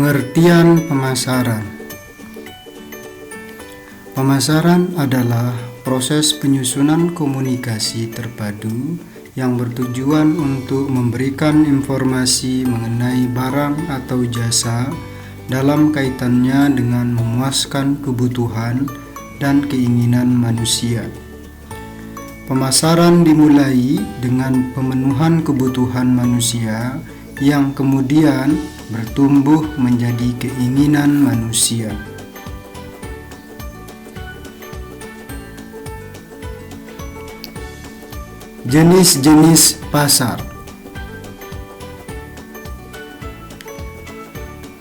Pengertian pemasaran. Pemasaran adalah proses penyusunan komunikasi terpadu yang bertujuan untuk memberikan informasi mengenai barang atau jasa dalam kaitannya dengan memuaskan kebutuhan dan keinginan manusia. Pemasaran dimulai dengan pemenuhan kebutuhan manusia yang kemudian bertumbuh menjadi keinginan manusia. Jenis-jenis pasar.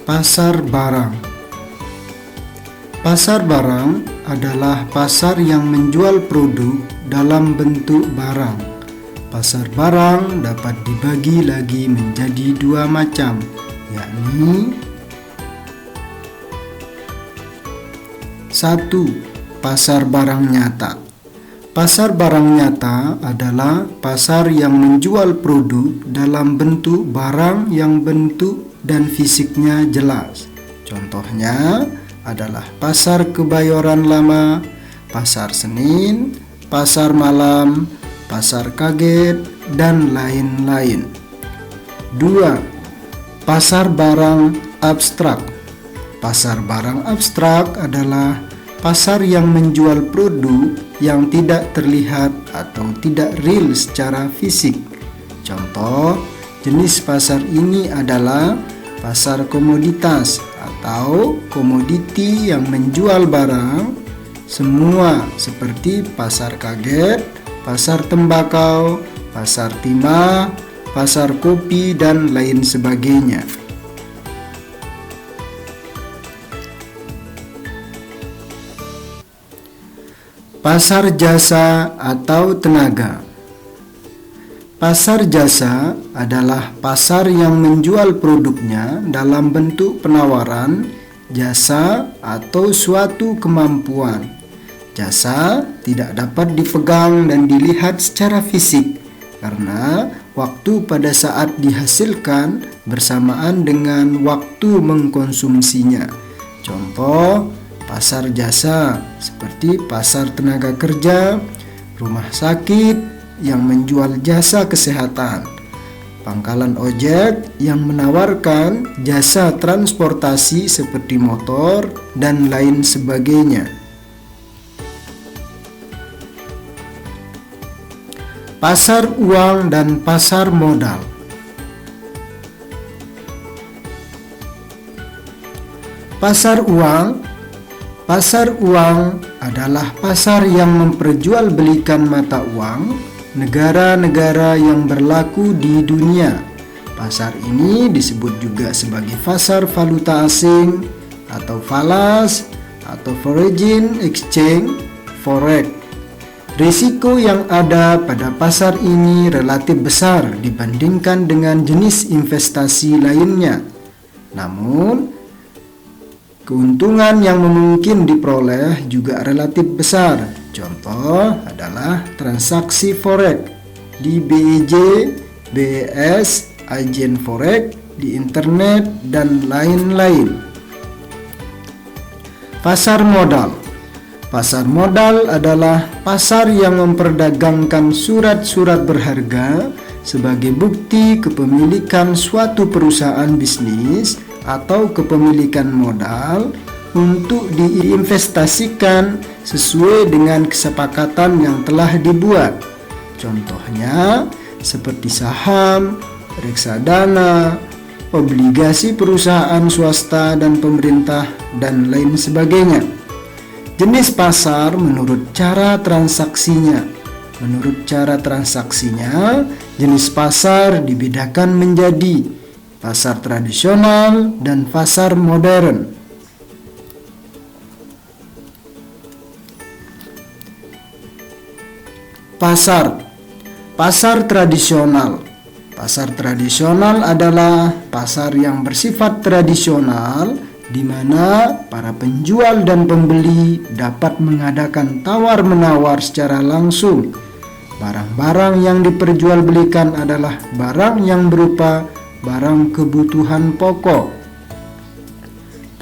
Pasar barang. Pasar barang adalah pasar yang menjual produk dalam bentuk barang. Pasar barang dapat dibagi lagi menjadi dua macam, yakni 1. Pasar barang nyata. Pasar barang nyata adalah pasar yang menjual produk dalam bentuk barang yang bentuk dan fisiknya jelas. Contohnya adalah Pasar Kebayoran Lama, Pasar Senin, Pasar Malam, Pasar Kaget, dan lain-lain. 2. Pasar barang abstrak. Pasar barang abstrak adalah pasar yang menjual produk yang tidak terlihat atau tidak real secara fisik. Contoh jenis pasar ini adalah pasar komoditas atau komoditi yang menjual barang semua seperti Pasar Kaget, Pasar Tembakau, Pasar Timah, Pasar Kopi, dan lain sebagainya. Pasar jasa atau tenaga. Pasar jasa adalah pasar yang menjual produknya dalam bentuk penawaran, jasa, atau suatu kemampuan. Jasa tidak dapat dipegang dan dilihat secara fisik karena waktu pada saat dihasilkan bersamaan dengan waktu mengkonsumsinya. Contoh pasar jasa seperti pasar tenaga kerja, rumah sakit yang menjual jasa kesehatan, pangkalan ojek yang menawarkan jasa transportasi seperti motor, dan lain sebagainya. Pasar uang dan pasar modal. Pasar uang. Pasar uang adalah pasar yang memperjualbelikan mata uang negara-negara yang berlaku di dunia. Pasar ini disebut juga sebagai pasar valuta asing atau falas atau foreign exchange, forex. Risiko yang ada pada pasar ini relatif besar dibandingkan dengan jenis investasi lainnya. Namun, keuntungan yang mungkin diperoleh juga relatif besar. Contoh adalah transaksi forex di BEJ, BES, agen forex, di internet, dan lain-lain. Pasar modal. Pasar modal adalah pasar yang memperdagangkan surat-surat berharga sebagai bukti kepemilikan suatu perusahaan bisnis atau kepemilikan modal untuk diinvestasikan sesuai dengan kesepakatan yang telah dibuat. Contohnya seperti saham, reksadana, obligasi perusahaan swasta dan pemerintah, dan lain sebagainya. Jenis pasar menurut cara transaksinya. Menurut cara transaksinya, jenis pasar dibedakan menjadi pasar tradisional dan pasar modern. Pasar tradisional. Pasar tradisional adalah pasar yang bersifat tradisional di mana para penjual dan pembeli dapat mengadakan tawar-menawar secara langsung. Barang-barang yang diperjualbelikan adalah barang yang berupa barang kebutuhan pokok.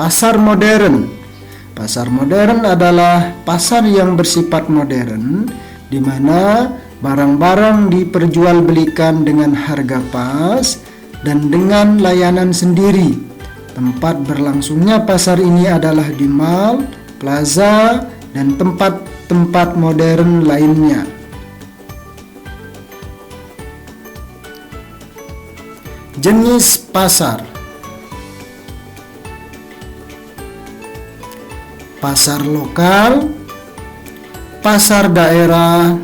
pasar modern. Pasar modern adalah pasar yang bersifat modern, di mana barang-barang diperjualbelikan dengan harga pas dan dengan layanan sendiri. Tempat berlangsungnya pasar ini adalah di mall, plaza, dan tempat-tempat modern lainnya. Jenis pasar. Pasar lokal, pasar daerah,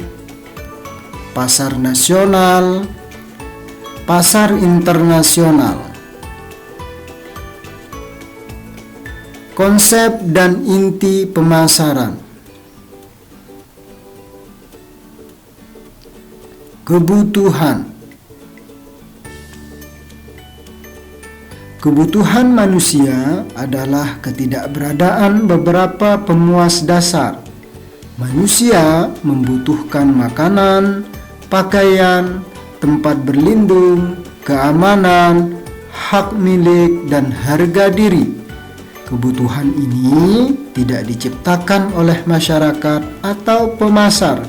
pasar nasional, pasar internasional. Konsep dan inti pemasaran. Kebutuhan. Kebutuhan manusia adalah ketidakberadaan beberapa pemuas dasar. Manusia membutuhkan makanan, pakaian, tempat berlindung, keamanan, hak milik, dan harga diri. Kebutuhan ini tidak diciptakan oleh masyarakat atau pemasar.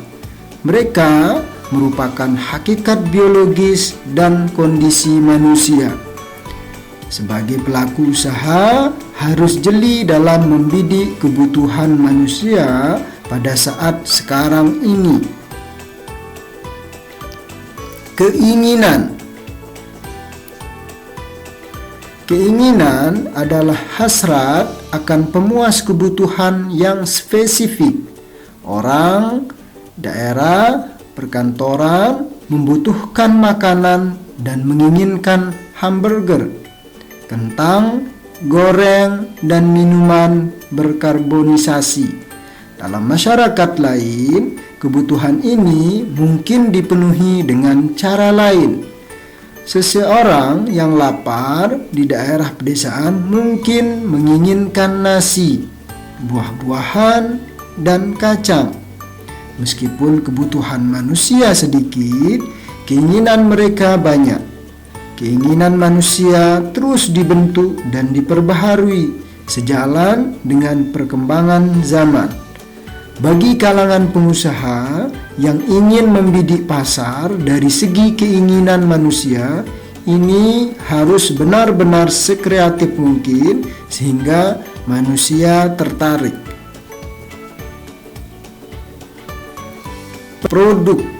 Mereka merupakan hakikat biologis dan kondisi manusia. Sebagai pelaku usaha, harus jeli dalam membidik kebutuhan manusia pada saat sekarang ini. Keinginan. Keinginan adalah hasrat akan pemuas kebutuhan yang spesifik. Orang, daerah, perkantoran membutuhkan makanan dan menginginkan hamburger, kentang, goreng, dan minuman berkarbonisasi. Dalam masyarakat lain, kebutuhan ini mungkin dipenuhi dengan cara lain. Seseorang yang lapar di daerah pedesaan mungkin menginginkan nasi, buah-buahan, dan kacang. Meskipun kebutuhan manusia sedikit, keinginan mereka banyak. Keinginan manusia terus dibentuk dan diperbaharui sejalan dengan perkembangan zaman. Bagi kalangan pengusaha yang ingin membidik pasar dari segi keinginan manusia, ini harus benar-benar sekreatif mungkin sehingga manusia tertarik. Produk.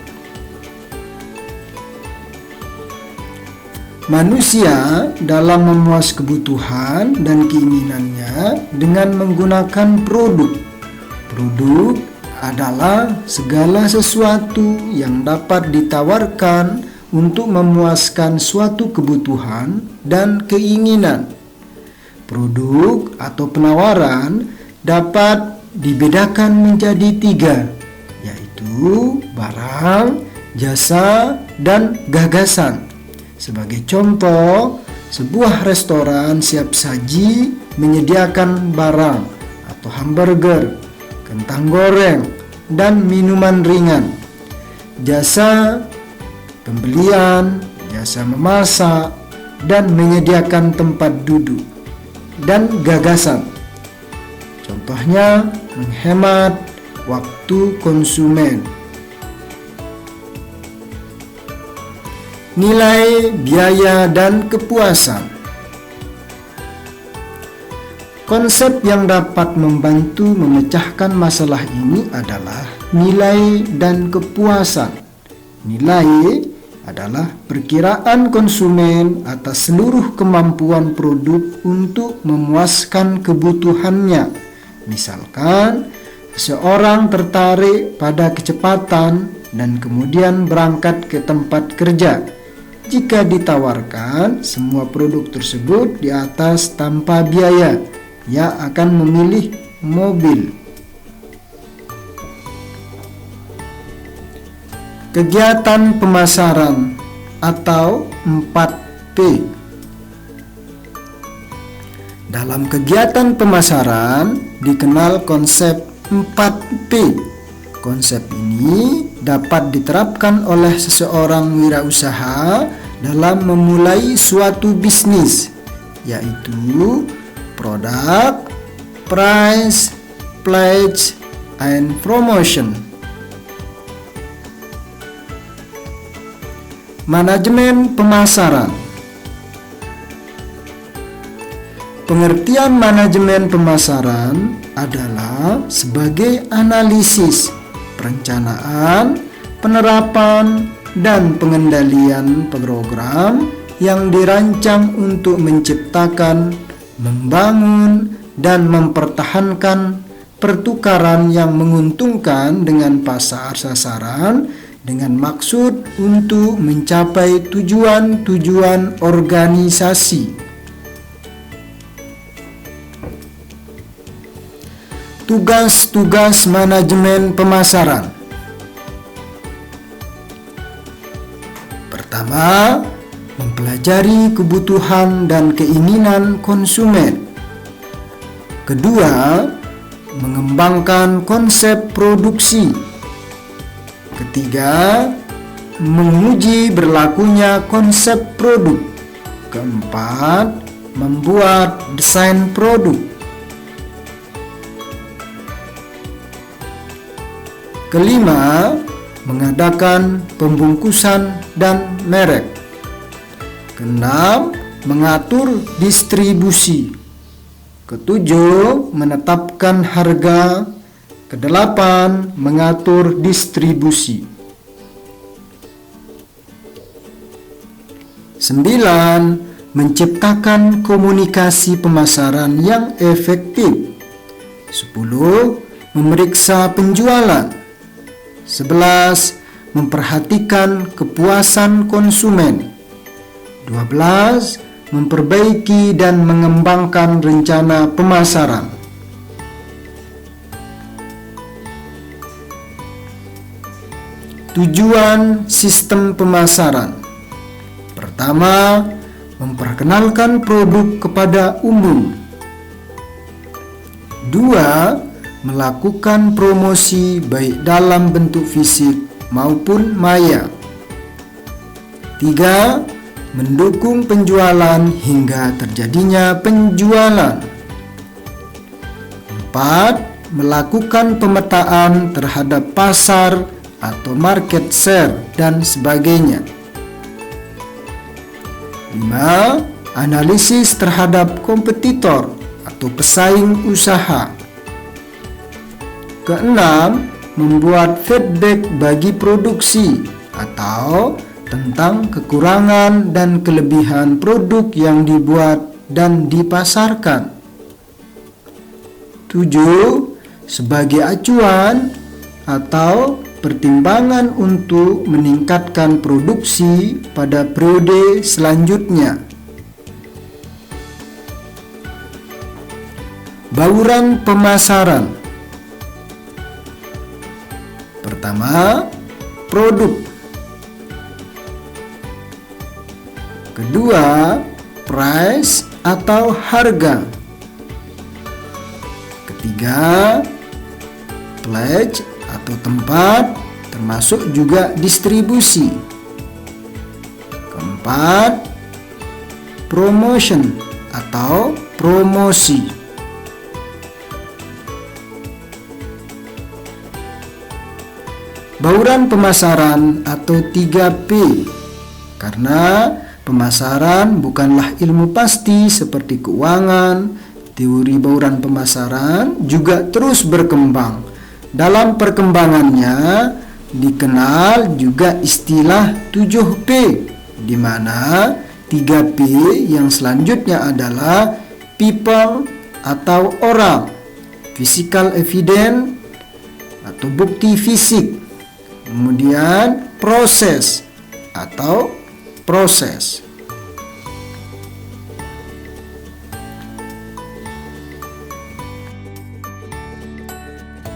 Manusia dalam memuas kebutuhan dan keinginannya dengan menggunakan produk. Produk adalah segala sesuatu yang dapat ditawarkan untuk memuaskan suatu kebutuhan dan keinginan. Produk atau penawaran dapat dibedakan menjadi 3, yaitu barang, jasa, dan gagasan. Sebagai contoh, sebuah restoran siap saji menyediakan barang atau hamburger, kentang goreng, dan minuman ringan. Jasa pembelian, jasa memasak, dan menyediakan tempat duduk. Dan gagasan, contohnya menghemat waktu konsumen. Nilai, biaya, dan kepuasan. Konsep yang dapat membantu memecahkan masalah ini adalah nilai dan kepuasan. Nilai adalah perkiraan konsumen atas seluruh kemampuan produk untuk memuaskan kebutuhannya. Misalkan, seseorang tertarik pada kecepatan dan kemudian berangkat ke tempat kerja. Jika ditawarkan semua produk tersebut di atas tanpa biaya, ia akan memilih mobil. Kegiatan pemasaran atau 4P. Dalam kegiatan pemasaran dikenal konsep 4P. Konsep ini dapat diterapkan oleh seseorang wirausaha dalam memulai suatu bisnis, yaitu product, price, pledge, and promotion. Manajemen pemasaran. Pengertian manajemen pemasaran adalah sebagai analisis, perencanaan, penerapan, dan pengendalian program yang dirancang untuk menciptakan, membangun, dan mempertahankan pertukaran yang menguntungkan dengan pasar sasaran dengan maksud untuk mencapai tujuan-tujuan organisasi. Tugas-tugas manajemen pemasaran. Pertama, mempelajari kebutuhan dan keinginan konsumen. Kedua, mengembangkan konsep produksi. Ketiga, menguji berlakunya konsep produk. Keempat, membuat desain produk. Kelima, mengadakan pembungkusan dan merek. Keenam, mengatur distribusi. Ketujuh, menetapkan harga. Kedelapan, mengatur distribusi. 9, menciptakan komunikasi pemasaran yang efektif. 10, memeriksa penjualan. 11, memperhatikan kepuasan konsumen. 12, memperbaiki dan mengembangkan rencana pemasaran. Tujuan sistem pemasaran. Pertama, memperkenalkan produk kepada umum. 2, melakukan promosi baik dalam bentuk fisik maupun maya. 3, mendukung penjualan hingga terjadinya penjualan. 4, melakukan pemetaan terhadap pasar atau market share dan sebagainya. 5, analisis terhadap kompetitor atau pesaing usaha. Keenam, membuat feedback bagi produksi atau tentang kekurangan dan kelebihan produk yang dibuat dan dipasarkan. 7, sebagai acuan atau pertimbangan untuk meningkatkan produksi pada periode selanjutnya. Bauran pemasaran. Pertama, produk. Kedua, price atau harga. Ketiga, pledge atau tempat, termasuk juga distribusi. Keempat, promotion atau promosi. Bauran pemasaran atau 3P, karena pemasaran bukanlah ilmu pasti seperti keuangan. Teori bauran pemasaran juga terus berkembang. Dalam perkembangannya dikenal juga istilah 7P, di mana 3P yang selanjutnya adalah people atau orang, physical evidence atau bukti fisik, kemudian proses atau proses.